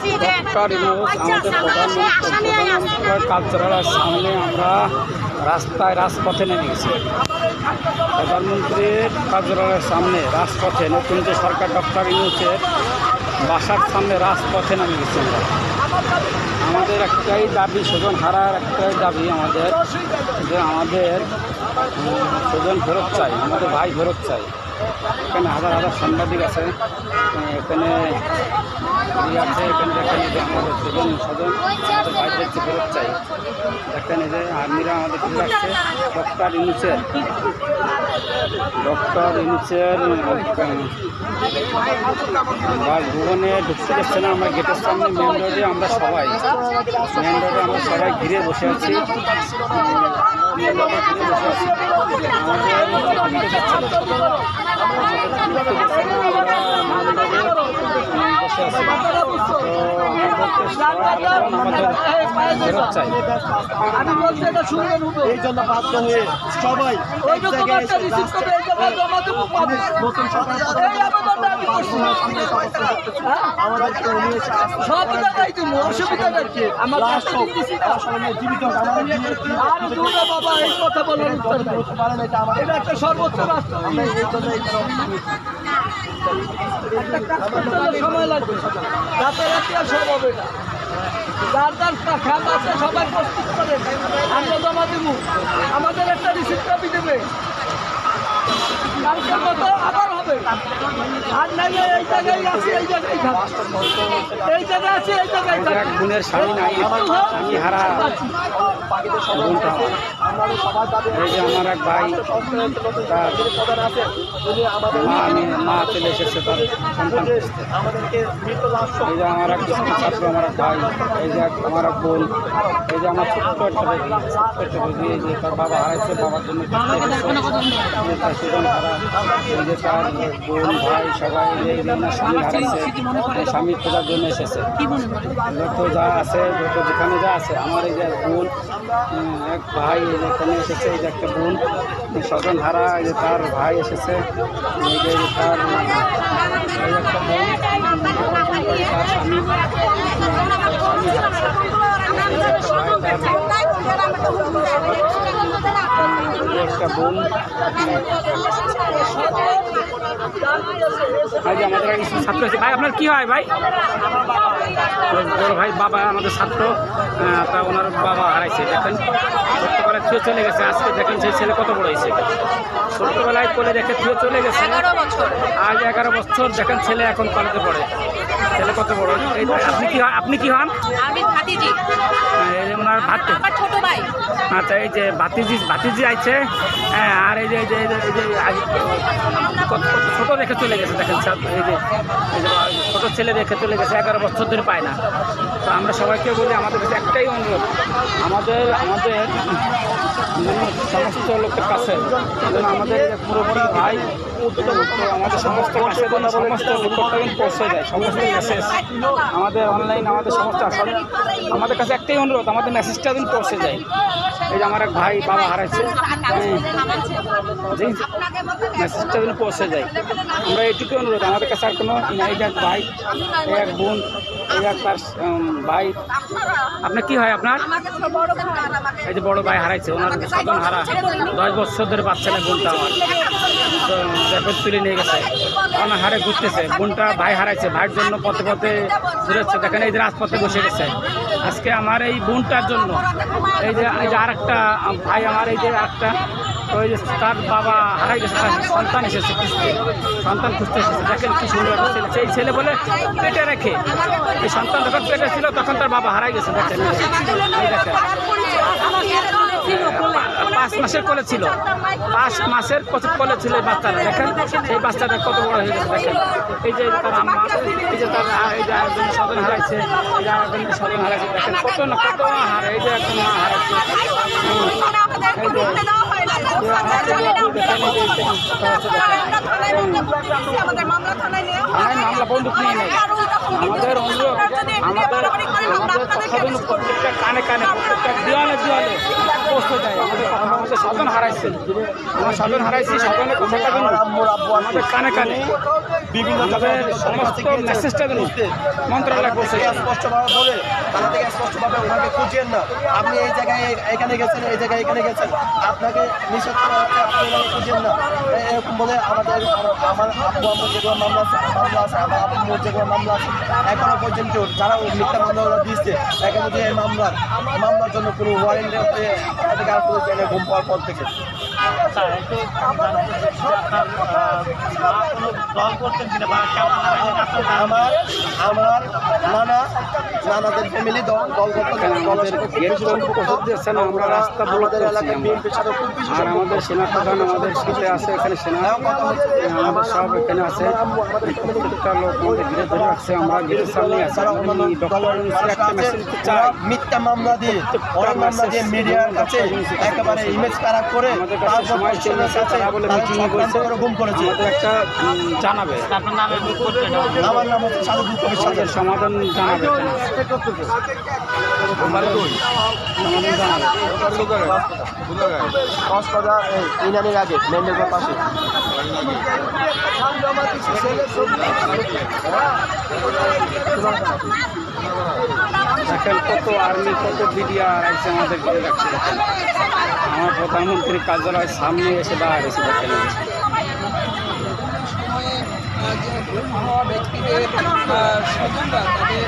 Doctor Yunus আমাদের প্রধানমন্ত্রী কালচারালের সামনে আমরা রাজপথে নেমে গেছি। প্রধানমন্ত্রীর কার্যালয়ের সামনে রাজপথে নতুন যে সরকার ডক্টর ইউনূসের বাসার সামনে রাজপথে নেমে গেছি আমরা। আমাদের একটাই দাবি, স্বজন হারার একটাই দাবি আমাদের, যে আমাদের স্বজন ফেরত চাই, আমাদের ভাই ফেরত চাই। এখানে হাজার হাজার সাংবাদিক আছে, এখানে আছে, এখানে দেখেন যে আমাদের স্বজন আমাদের ভাইদেরকে ফেরত চাই। দেখেন যে আর্মিরা আমাদের ফিরে আসছে ডক্টর ইউনূসের বাসভবনে ঢুকতে যাচ্ছে না। আমরা গেটের সামনে মেন রোডে আমরা সবাই ঘিরে বসে আছি। আমি বলছি এটা শুনবেন, এই জন্য বাধ্য হয়ে সবাই বাবা এই কথা বলার এটা একটা সর্বোচ্চ রাষ্ট্র, সময় লাগবে, রাতারাতি আর সব হবে না। যার যার খাত আছে সবাই প্রস্তুত করে আমরা জমা দেব। আমাদের একটা রিসিপ্ট কপি দেবে, কালকের মতো আবার হবে। আর নাই এই জায়গায় আছে, এই জায়গায় এই জায়গায় আছে, এই জায়গায় গুণের স্বামী নাই, স্বামী হারা এই যে আমার এক ভাই মা চলে এসেছে তার সন্তান। এই যে আমার এক ছাত্র, আমার এক ভাই, এই যে আমার এক বোন, এই যে আমার ছোট্ট একটা বেবি, এই যে তার বাবা হারাইছে, বাবার জন্য তার স্বজন হারা, এই যে তার বোন ভাই সবাই এই যে স্বামী হারাইছে, স্বামী খোঁজার জন্য এসেছে। যত যা আছে, যেখানে যা আছে, আমার এই যে বোন এক ভাই এখানে এসেছে, এই যে একটা বোন স্বজন হারা, এই যে তার ভাই এসেছে, এই যে তার এই একটা বোন, তার স্বামী একটা বোন। ভাই যে আমাদের ছাত্র আছে, ভাই আপনার কি হয় ভাই? বড় ভাই বাবা আমাদের ছাত্র, তা ওনার বাবা হারাইছে। দেখেন ছোট্টবেলায় থুয়ে চলে গেছে, আজকে দেখেন সেই ছেলে কত বড় হয়েছে। ছোট্টবেলায় কোলে রেখে থুয়ে চলে গেছে, আজ 11 বছর। দেখেন ছেলে এখন কলেজে পড়ে, ছেলে কত বড়। এই আপনি কি হন? ওনার ছোট ভাই। আচ্ছা, এই যে ভাতিজি আইছে, হ্যাঁ। আর এই যে কত ছোট রেখে চলে গেছে, দেখেন এই যে ছোট ছেলে রেখে চলে গেছে, 11 বছর ধরে পায় না। তো আমরা সবাইকে বলি, আমাদের কাছে একটাই অনুরোধ, আমাদের সমস্ত লোকের কাছে আমাদের পুরোপুরি ভাই, আমাদের সমস্ত কাছে সমস্ত রিপোর্টটা পৌঁছে যায়, সমস্ত মেসেজ আমাদের অনলাইন, আমাদের সমস্ত আসলে আমাদের কাছে একটাই অনুরোধ, আমাদের মেসেজটা দিন পৌঁছে যায়। এই যে আমার এক ভাই বাবা হারাইছে, মেসেজটা দিন পৌঁছে যায়। আমরা এইটুকু অনুরোধ, আমাদের কাছে আর কোনো এই যে এক ভাই, এই এক বোন, এই এক তার ভাই। আপনার কি হয়? আপনার এই যে বড় ভাই হারাইছে, ওনার স্বজন হারা, 10 বছর ধরে বাচ্চা নেই বোনটা আমার, রেকর্ড তুলে নিয়ে গেছে, ওনার হারে ঘুরতেছে। বোনটা ভাই হারাইছে, ভাইয়ের জন্য পথে পথে ঘুরেছে। দেখেন এই যে রাজপথে বসে গেছে আজকে আমার এই বোনটার জন্য। এই যে আর একটা ভাই আমার, এই যে একটা, ওই যে তার বাবা হারাই গেছে, তার সন্তান এসেছে সন্তান খুঁজতে এসেছে। দেখেন কি সুন্দর একটা ছেলে, সেই ছেলে বলে পেটে রেখে, এই সন্তান যখন পেটে ছিল তখন তার বাবা হারাই গেছে। দেখেন এই দেখেন 5 মাসের কোলে ছিল, 5 মাসের কোলে ছিল এই বাচ্চাটা। দেখেন এই বাচ্চাটা কত বড় হয়ে গেছে। দেখেন এই যে তার আম্মা, এই যে তার এই যে একজন স্বজন হারাইছে, এই যে একজন স্বজন হারাইছে। দেখেন কত মা হারে, এই যে একজন মা হারাইছে। মামলা বন্দুক নিয়ে নেই। আমাদের অনুরোধ, আমাদের প্রত্যেকটা কানে প্রত্যেকটা দেওয়ালে পৌঁছে যায়। আমাদের স্বজন হারাইছে, আমার স্বজন হারাইছি, স্বজনের কথাটা আমাদের কানে বিভিন্ন আমাদের সমস্ত মেসেজটা যেন মন্ত্রণালয় পৌঁছে যায়। স্পষ্টভাবে বলে তারা থেকে স্পষ্টভাবে ওনাকে খুঁজিয়েন না, আপনি এই জায়গায় এখানে গেছেন, এই জায়গায় এখানে গেছেন, আপনাকে নিষেধ করা হচ্ছে, আপনি ওনাকে খুঁজিয়েন না, এরকম বলে আমার আব্বু আম্মু যেগুলো মামলা আছে, আমার আব্বু যেগুলো মামলা আছে, এখনো পর্যন্ত যারা মিথ্যা মামলা ওরা দিচ্ছে, এখনো যে এই মামলার জন্য কোনো ওয়ারেন্ট থেকে আর কোনো জায়গায় ঘুম পাওয়ার পর থেকে আমার নানাদের ফ্যামিলি দল করতেন, আমাদের গেট পৌঁছতে দিচ্ছে না, আমরা রাস্তা ব্লক আমাদের করছি এলাকায় আমরা। বিএনপির সাথে খুব বেশি আর আমাদের সেনাপ্রধান আমাদের সাথে আছে, এখানে সেনা আমাদের সব এখানে আছে, প্রত্যেকটা লোক আমাদের ঘিরে ধরে রাখছে, আমরা গেটের সামনে আছি। আমি ডক্টর ইউনূসের একটা মেসেজ দিতে চাই, মিথ্যা মামলা দিয়ে অনেক মামলা দিয়ে মিডিয়ার কাছে একেবারে ইমেজ খারাপ করে আমাদের কাছে সময় চেয়ে নিয়েছে, তারা বলে মিটিং করছে, গুম করেছে। আমাদের একটা জানাবে, আমার নাম হচ্ছে সাদুল কবির সাথে আমাদের সমাধান জানাবে, সমাধান জানাবে। কক্সবাজার ইনানির আগে মেন্ডেলের পাশে দেখেন কত আর্মি, কত বিডিআর আছে আমাদের ঘিরে রাখছে। দেখেন আমার প্রধানমন্ত্রীর কার্যালয়ের সামনে এসে দাঁড়িয়েছে। দেখেন ব্যক্তিদের স্বজনরা তাদের